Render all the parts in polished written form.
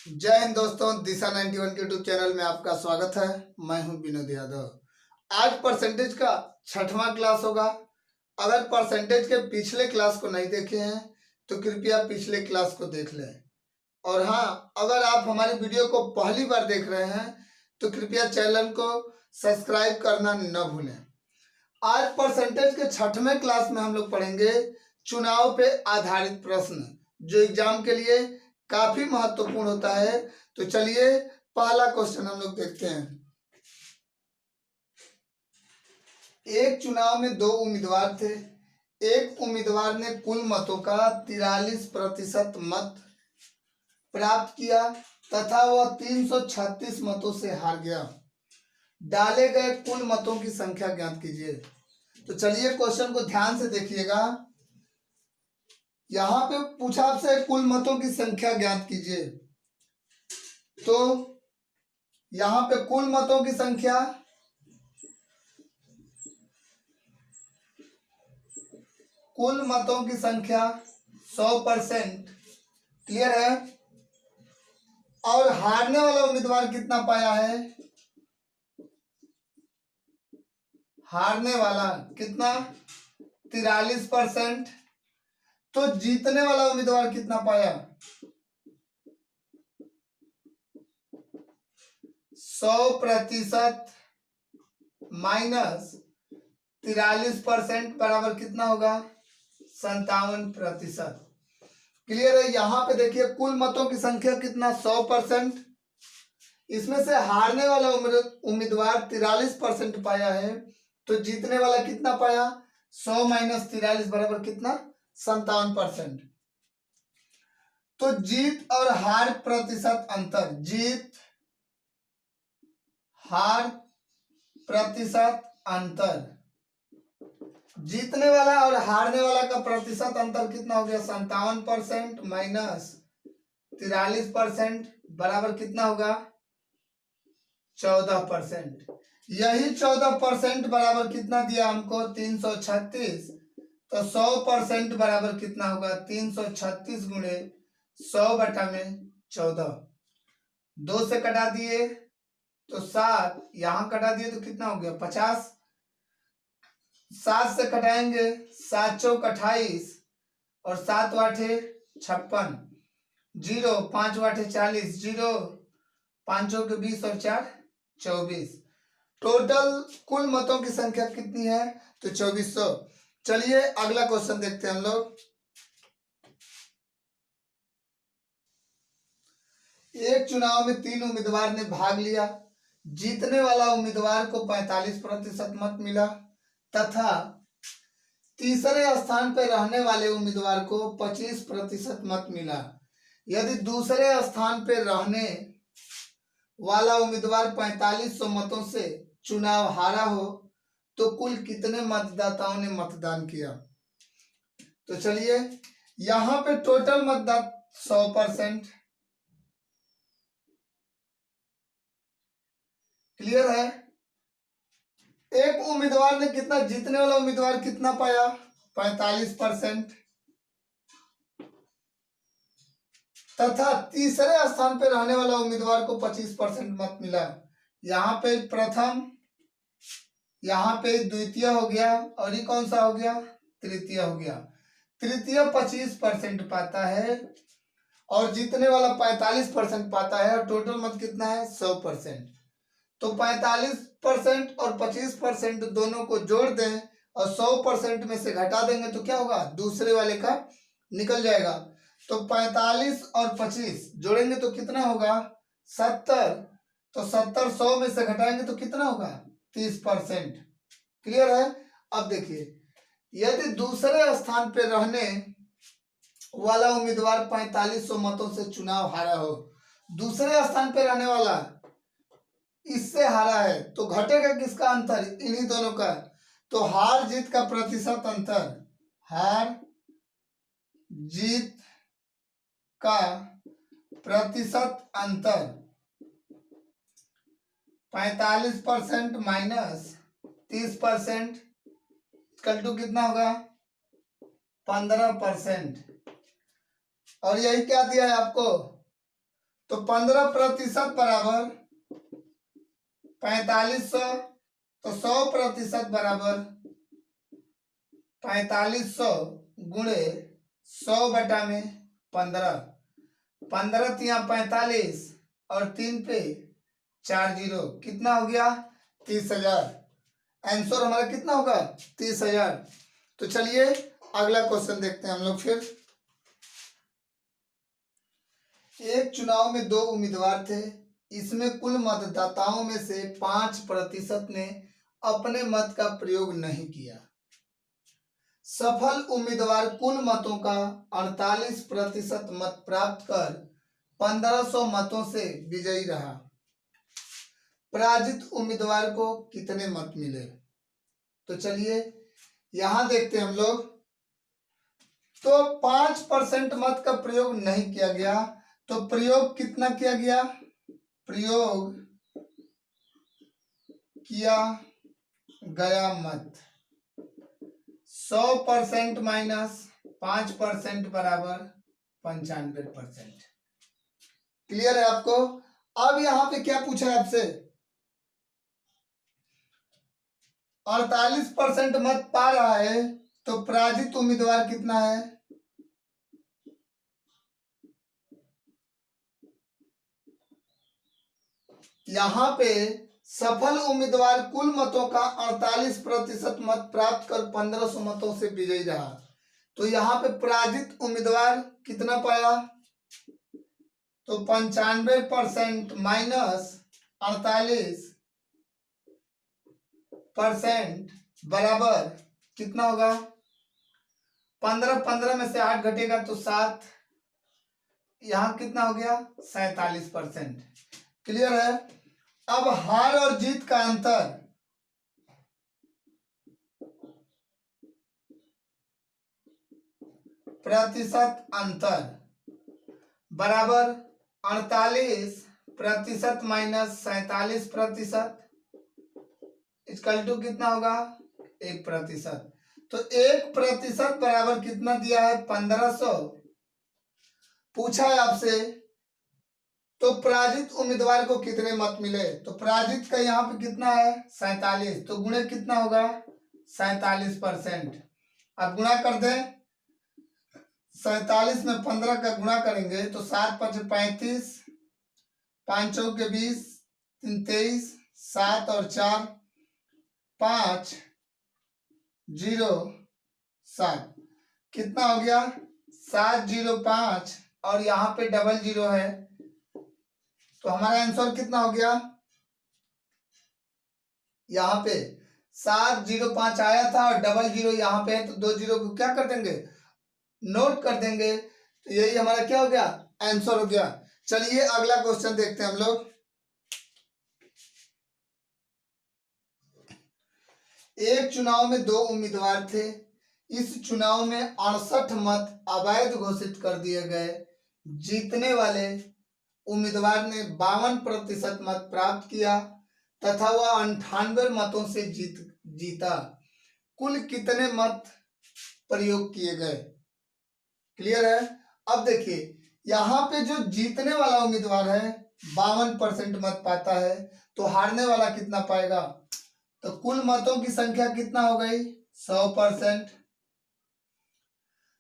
जय हिंद दोस्तों, दिशा 91 के यूट्यूब चैनल में आपका स्वागत है। मैं हूं विनोद यादव। आज परसेंटेज का 6वां क्लास होगा। अगर परसेंटेज के पिछले क्लास को नहीं देखे हैं तो कृपया पिछले क्लास को देख लें। और हाँ, अगर आप हमारी वीडियो को पहली बार देख रहे हैं तो कृपया चैनल को सब्सक्राइब करना न भूलें। आज परसेंटेज के 6वें क्लास में हम लोग पढ़ेंगे चुनाव पे आधारित प्रश्न, जो एग्जाम के लिए काफी महत्वपूर्ण होता है। तो चलिए पहला क्वेश्चन हम लोग देखते हैं। एक चुनाव में 2 उम्मीदवार थे। एक उम्मीदवार ने कुल मतों का 43% मत प्राप्त किया तथा वह 336 मतों से हार गया। डाले गए कुल मतों की संख्या ज्ञात कीजिए। तो चलिए क्वेश्चन को ध्यान से देखिएगा। यहाँ पे पूछा आपसे कुल मतों की संख्या ज्ञात कीजिए। तो यहाँ पे कुल मतों की संख्या कुल मतों की संख्या 100%। क्लियर है। और हारने वाला उम्मीदवार कितना पाया है? हारने वाला कितना? 43%। तो जीतने वाला उम्मीदवार कितना पाया? 100% माइनस 43% बराबर कितना होगा? 57%। क्लियर है। यहाँ पे देखिए कुल मतों की संख्या कितना? 100%। इसमें से हारने वाला उम्मीदवार 43% पाया है। तो जीतने वाला कितना पाया? 100 माइनस 43 बराबर कितना? 57%। तो जीत और हार प्रतिशत अंतर, जीत हार प्रतिशत अंतर, जीतने वाला और हारने वाला का प्रतिशत अंतर कितना हो गया? 57% माइनस 43% बराबर कितना होगा? 14%। यही 14% बराबर कितना दिया हमको? 336। तो 100% बराबर कितना होगा? 336 गुणे 100/14। 2 से कटा दिए तो 7, यहां कटा दिए तो कितना हो गया? 50। 7 से कटाएंगे, 7 चौक 28 और 7 वाठे 56, 0 5 वाठे 40, 0 5 चौक 20 और 4 24। टोटल कुल मतों की संख्या कितनी है? तो 2400। चलिए अगला क्वेश्चन देखते हैं हम लोग। एक चुनाव में 3 उम्मीदवार ने भाग लिया। जीतने वाला उम्मीदवार को 45% मत मिला तथा तीसरे स्थान पर रहने वाले उम्मीदवार को 25% मत मिला। यदि दूसरे स्थान पर रहने वाला उम्मीदवार 4500 मतों से चुनाव हारा हो तो कुल कितने मतदाताओं ने मतदान किया? तो चलिए यहां पे टोटल मतदाता 100%। क्लियर है। एक उम्मीदवार ने कितना, जीतने वाला उम्मीदवार कितना पाया? 45%। तथा तीसरे स्थान पर रहने वाला उम्मीदवार को 25% मत मिला। यहाँ पे प्रथम, यहाँ पे द्वितीय हो गया और ये कौन सा हो गया? तृतीय हो गया। तृतीय 25% पाता है और जीतने वाला 45% पाता है और टोटल मत कितना है? 100%। तो 45% और 25% दोनों को जोड़ दें और 100% में से घटा देंगे तो क्या होगा? दूसरे वाले का निकल जाएगा। तो 45 और 25 जोड़ेंगे तो कितना होगा? 70। तो 70 100 में से घटाएंगे तो कितना होगा? 30%। क्लियर है। अब देखिए यदि दूसरे स्थान पर रहने वाला उम्मीदवार 4500 मतों से चुनाव हारा हो, दूसरे स्थान पर रहने वाला इससे हारा है, तो घटेगा किसका अंतर? इन्हीं दोनों का। तो हार जीत का प्रतिशत अंतर, हार जीत का प्रतिशत अंतर 45% माइनस 30% इक्वल टू कितना होगा? 15%। और यही क्या दिया है आपको? तो 15% बराबर 4500, तो 100% बराबर 4500 गुणे 100/15। 15 तिया 45 और 3 पे 4 जीरो, कितना हो गया? 30,000। आंसर हमारा कितना होगा? 30,000। तो चलिए अगला क्वेश्चन देखते हैं हम लोग फिर। एक चुनाव में 2 उम्मीदवार थे। इसमें कुल मतदाताओं में से 5% ने अपने मत का प्रयोग नहीं किया। सफल उम्मीदवार कुल मतों का 48% मत प्राप्त कर 1500 मतों से विजयी रहा। पराजित उम्मीदवार को कितने मत मिले? तो चलिए यहां देखते हैं हम लोग। तो 5% मत का प्रयोग नहीं किया गया, तो प्रयोग कितना किया गया? प्रयोग किया गया मत 100% माइनस 5% बराबर 95%। क्लियर है आपको? अब यहां पे क्या पूछा है आपसे? 48% मत पा रहा है, तो पराजित उम्मीदवार कितना है? यहाँ पे सफल उम्मीदवार कुल मतों का 48% मत प्राप्त कर 1500 मतों से विजयी रहा। तो यहाँ पे पराजित उम्मीदवार कितना पाया? तो 95% माइनस 48% बराबर कितना होगा? 15 में से 8 घटेगा तो 7, यहाँ कितना हो गया? 47%। क्लियर है? अब हार और जीत का अंतर, प्रतिशत अंतर बराबर 48% माइनस 47% इक्वल टू कितना होगा? 1%। तो 1% बराबर कितना दिया है? 1500 पूछा है आपसे। तो पराजित उम्मीदवार को कितने मत मिले? तो पराजित का यहाँ पे कितना है? 47, तो गुणे कितना होगा? 47%। अब गुणा कर दें। 47 में 15 का गुणा करेंगे तो 7 5 35, 5 चौक 20, 3 23, 7 और 4 5 0 7, कितना हो गया? 705 और यहाँ पे डबल जीरो है, तो हमारा आंसर कितना हो गया? यहाँ पे 705 आया था और डबल जीरो यहाँ पे है, तो 2 जीरो को क्या कर देंगे? नोट कर देंगे। तो यही हमारा क्या हो गया? आंसर हो गया। चलिए अगला क्वेश्चन देखते हैं हम लोग। एक चुनाव में 2 उम्मीदवार थे। इस चुनाव में 68 मत अवैध घोषित कर दिए गए। जीतने वाले उम्मीदवार ने 52% मत प्राप्त किया तथा वह 98 मतों से जीता। कुल कितने मत प्रयोग किए गए? क्लियर है? अब देखिए यहाँ पे जो जीतने वाला उम्मीदवार है 52% मत पाता है, तो हारने वाला कितना पाएगा? तो कुल मतों की संख्या कितना हो गई? 100%।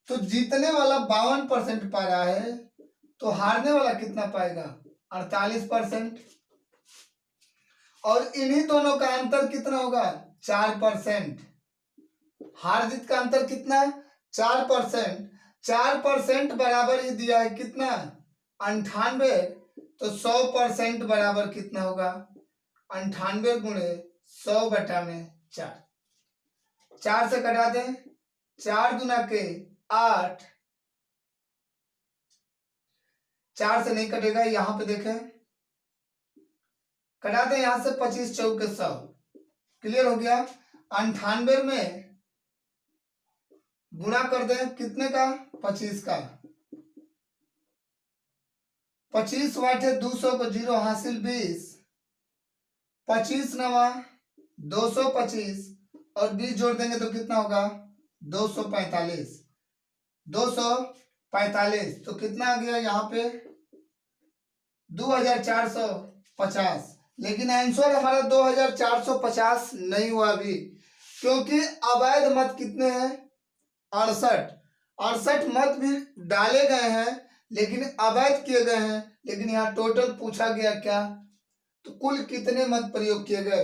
तो जीतने वाला 52% पा रहा है, तो हारने वाला कितना पाएगा? 48%। और इन्हीं दोनों का अंतर कितना होगा? 4%। हार जीत का अंतर कितना? 4%। 4% बराबर ही दिया है कितना? 98। तो 100% बराबर कितना होगा? 98 गुणे 100/4। 4 से कटा दें, 4 दूना के 8, 4 से नहीं कटेगा, यहां पे देखें, कटा दें यहां से 25 चौके 100। क्लियर हो गया? 98 में गुणा कर दें कितने का? 25 का। 25 वाटे 200 को 0 हासिल 20, 25 नवा 225 और 20 जोड़ देंगे तो कितना होगा? 245। 245 तो कितना आ गया यहाँ पे? 2450, लेकिन आंसर हमारा 2450 नहीं हुआ अभी, क्योंकि अवैध मत कितने हैं? 68 मत भी डाले गए हैं लेकिन अवैध किए गए हैं। लेकिन यहाँ टोटल पूछा गया क्या, तो कुल कितने मत प्रयोग किए गए,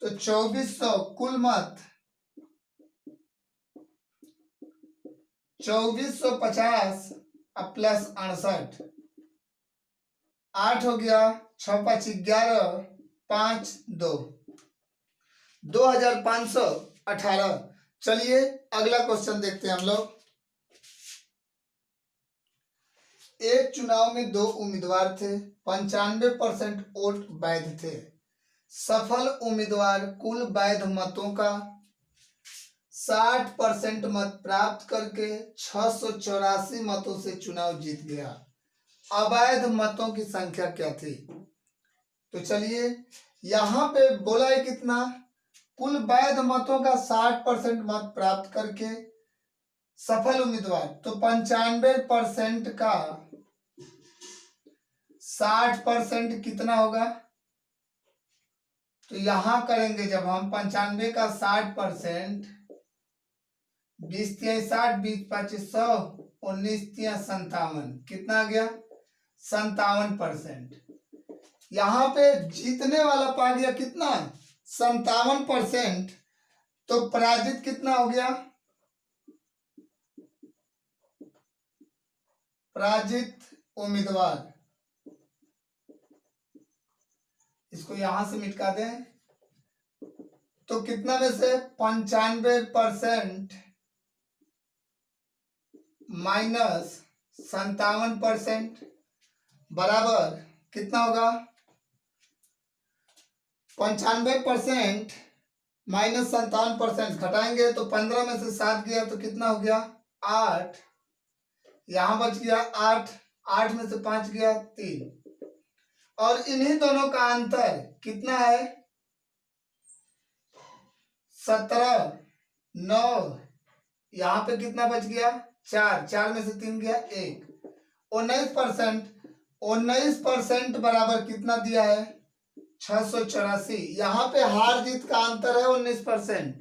तो 2400 कुल मत 2450 प्लस 68, 8 हो गया, 6 5 11, 5 2, 2518। चलिए अगला क्वेश्चन देखते हैं हम लोग। एक चुनाव में 2 उम्मीदवार थे, 95% वोट वैध थे। सफल उम्मीदवार कुल वैध मतों का 60% मत प्राप्त करके 684 मतों से चुनाव जीत गया। अवैध मतों की संख्या क्या थी? तो चलिए यहाँ पे बोला है कितना, कुल वैध मतों का 60% मत प्राप्त करके सफल उम्मीदवार, तो 95% का 60% कितना होगा, तो यहां करेंगे जब हम 95 का 60%, 20 3 60, 20 5 100, 19 3 57, कितना आ गया 57%। यहाँ पे जीतने वाला पा गया कितना 57%, तो पराजित कितना हो गया, पराजित उम्मीदवार, इसको यहां से मिटा दें, तो कितना में से 95% माइनस 57% बराबर कितना होगा, 95% माइनस 57% घटाएंगे तो 15 में से 7 गया तो कितना हो गया 8, यहां बच गया 8, 8 में से 5 गया 3, और इन्हीं दोनों का अंतर कितना है 17, 9, यहाँ पे कितना बच गया 4, 4 में से 3 गया 1, 19%, 19% बराबर कितना दिया है 684। यहाँ पे हार जीत का अंतर है 19%,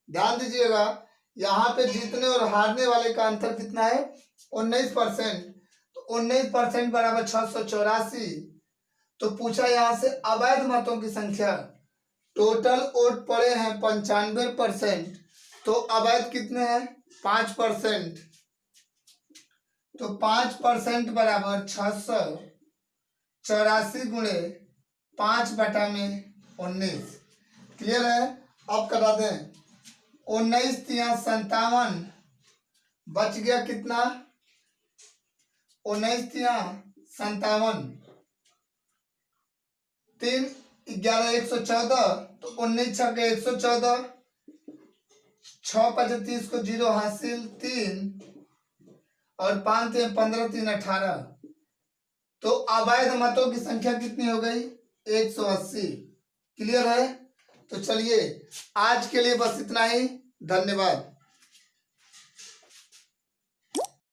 ध्यान दीजिएगा, यहाँ पे जीतने और हारने वाले का अंतर कितना है 19%, तो 19% बराबर 684। तो पूछा यहाँ से अवैध मतों की संख्या, टोटल वोट पड़े हैं 95%, तो अवैध कितने हैं 5%, तो 5% बराबर 684 गुणे 5/19। क्लियर है? अब करा दें, 19 3 57, बच गया कितना 19 3 57, 3 11 114, तो 19 6 114, 6 5 30 को 0 हासिल 3, और 5 3 15 3 18, तो अवैध मतों की संख्या कितनी हो गई 180। क्लियर है? तो चलिए आज के लिए बस इतना ही, धन्यवाद।